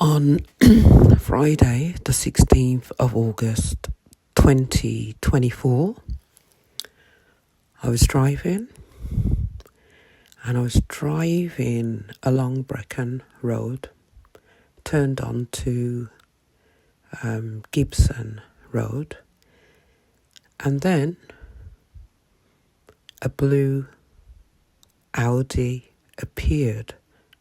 On Friday, the 16th of August, 2024, I was driving along Brecon Road, turned on to Gibson Road, and then a blue Audi appeared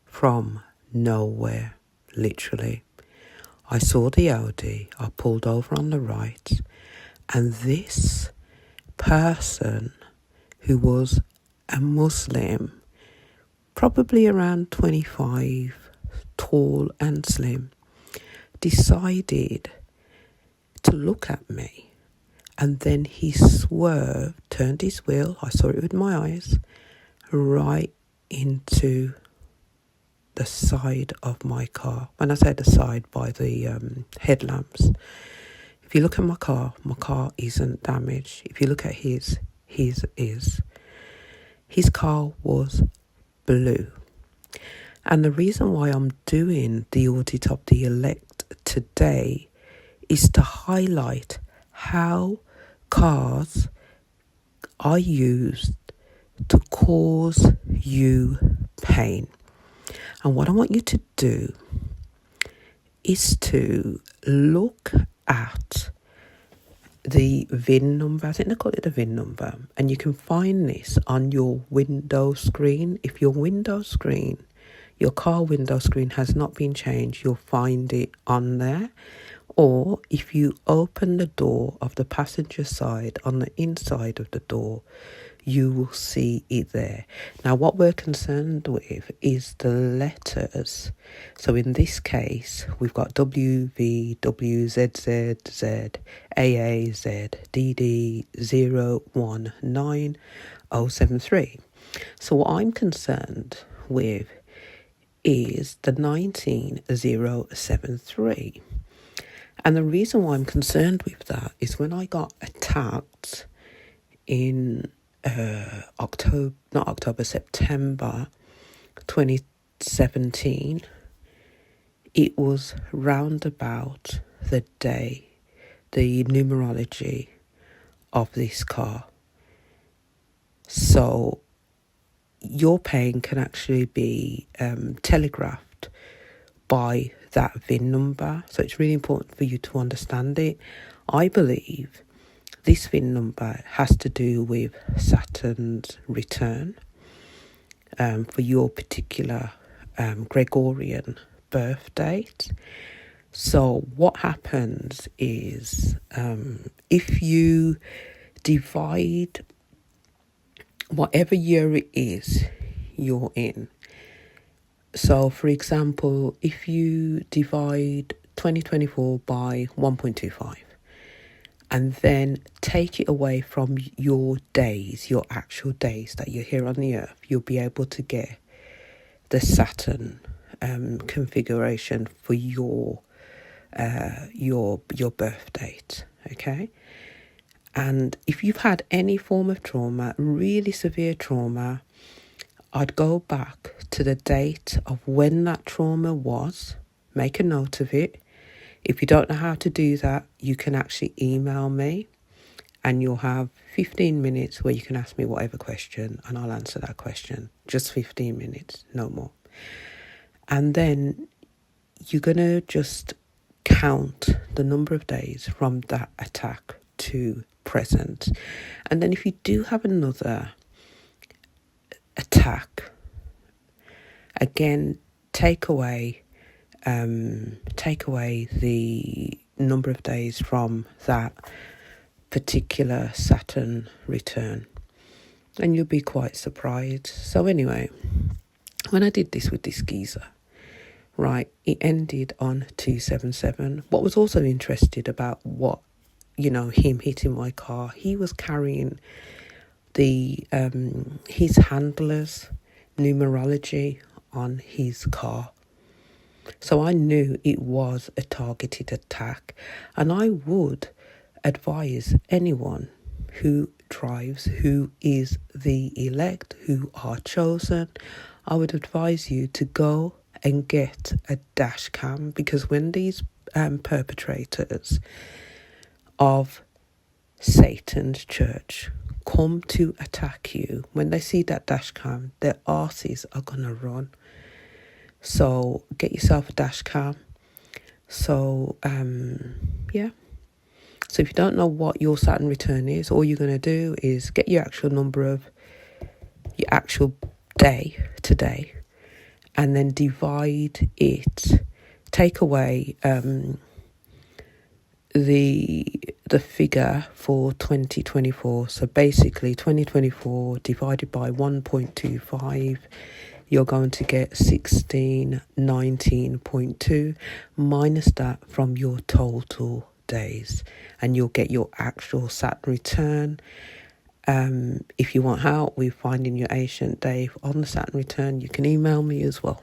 from nowhere, literally. I saw the Audi, I pulled over on the right, and this person, who was a Muslim, probably around 25, tall and slim, decided to look at me, and then he swerved, turned his wheel, I saw it with my eyes, right into the side of my car. When I say the side, by the headlamps. If you look at my car isn't damaged. If you look at his is. His car was blue. And the reason why I'm doing the Audit of the Elect today is to highlight how cars are used to cause you pain. And what I want you to do is to look at the VIN number. I think they call it the VIN number. And you can find this on your window screen. If your car window screen has not been changed, you'll find it on there. Or if you open the door of the passenger side, on the inside of the door, you will see it there. Now, what we're concerned with is the letters. So in this case, we've got W, V, W, Z, Z, Z, AA, Z, DD 019073. So what I'm concerned with is the 19073. And the reason why I'm concerned with that is when I got attacked in September 2017, it was round about the day, the numerology of this car. So your pain can actually be telegraphed by that VIN number. So it's really important for you to understand it. I believe this VIN number has to do with Saturn's return for your particular Gregorian birth date. So what happens is if you divide whatever year it is you're in. So, for example, if you divide 2024 by 1.25, and then take it away from your days, your actual days that you're here on the earth, you'll be able to get the Saturn configuration for your birth date, okay? And if you've had any form of trauma, really severe trauma, I'd go back to the date of when that trauma was, make a note of it. If you don't know how to do that, you can actually email me, and you'll have 15 minutes where you can ask me whatever question and I'll answer that question. Just 15 minutes, no more. And then you're going to just count the number of days from that attack to present. And then if you do have another attack, again, take away the number of days from that particular Saturn return, and you'll be quite surprised. So anyway, when I did this with this geezer, right, it ended on 277. What was also interesting about him hitting my car, he was carrying his handler's numerology on his car. So I knew it was a targeted attack, and I would advise anyone who drives, who is the elect, who are chosen, I would advise you to go and get a dash cam, because when these perpetrators of Satan's church come to attack you, when they see that dash cam, their arses are gonna run. So get yourself a dash cam. So yeah. So if you don't know what your Saturn return is, all you're gonna do is get your actual number of your actual day today, and then divide it. Take away the figure for 2024. So basically 2024 divided by 1.25, you're going to get 1619.2, minus that from your total days, and you'll get your actual Saturn return. If you want help with finding your ancient day on the Saturn return, you can email me as well.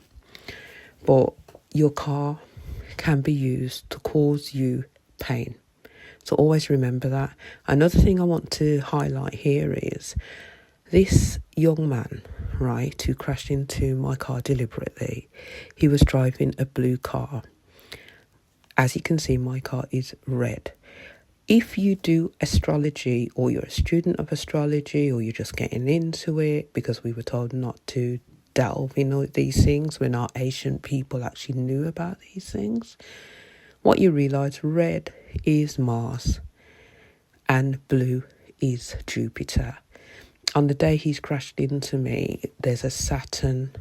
But your car can be used to cause you pain. So always remember that. Another thing I want to highlight here is this young man, right, who crashed into my car deliberately. He was driving a blue car. As you can see, my car is red. If you do astrology, or you're a student of astrology, or you're just getting into it because we were told not to delve in these things when our ancient people actually knew about these things, what you realise, red is Mars and blue is Jupiter. On the day he's crashed into me, there's a Saturn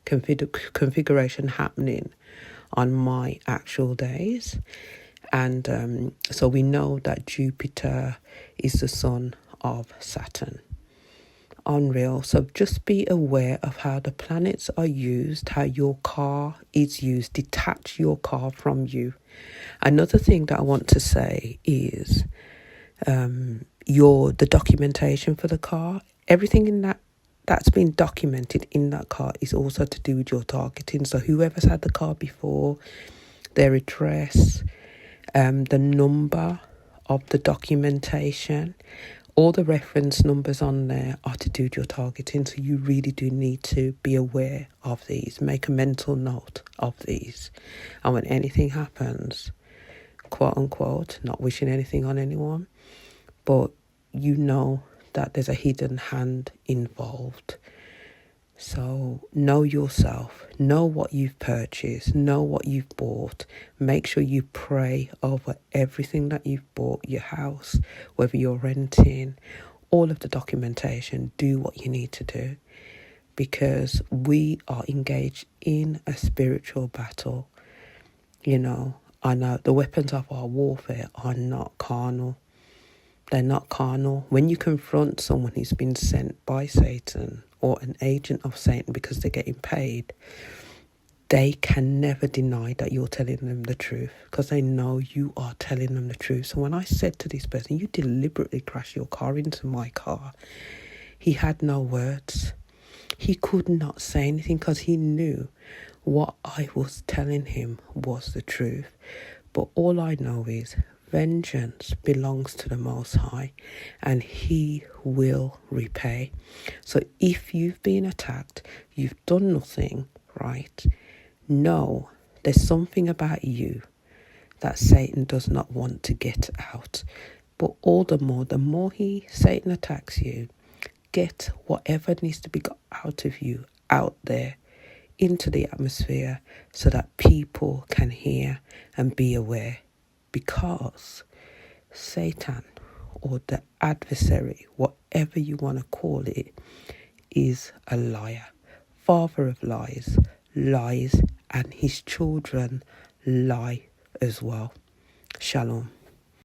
configuration happening on my actual days. And so we know that Jupiter is the son of Saturn. Unreal. So just be aware of how the planets are used, how your car is used. Detach your car from you. Another thing that I want to say is the documentation for the car. Everything in that's been documented in that car is also to do with your targeting. So whoever's had the car before, their address, the number of the documentation, all the reference numbers on there are to do with your targeting. So you really do need to be aware of these. Make a mental note of these. And when anything happens, quote unquote, not wishing anything on anyone, but you know that there's a hidden hand involved. So know yourself, know what you've purchased, know what you've bought. Make sure you pray over everything that you've bought, your house, whether you're renting, all of the documentation. Do what you need to do, because we are engaged in a spiritual battle. You know, I know the weapons of our warfare are not carnal. They're not carnal. When you confront someone who's been sent by Satan or an agent of Satan because they're getting paid, they can never deny that you're telling them the truth, because they know you are telling them the truth. So when I said to this person, you deliberately crashed your car into my car, he had no words. He could not say anything because he knew what I was telling him was the truth. But all I know is vengeance belongs to the Most High, and He will repay. So if you've been attacked, you've done nothing, right? Know there's something about you that Satan does not want to get out. But all the more Satan attacks you, get whatever needs to be got out of you out there into the atmosphere, so that people can hear and be aware. Because Satan, or the adversary, whatever you want to call it, is a liar, father of lies, and his children lie as well. Shalom.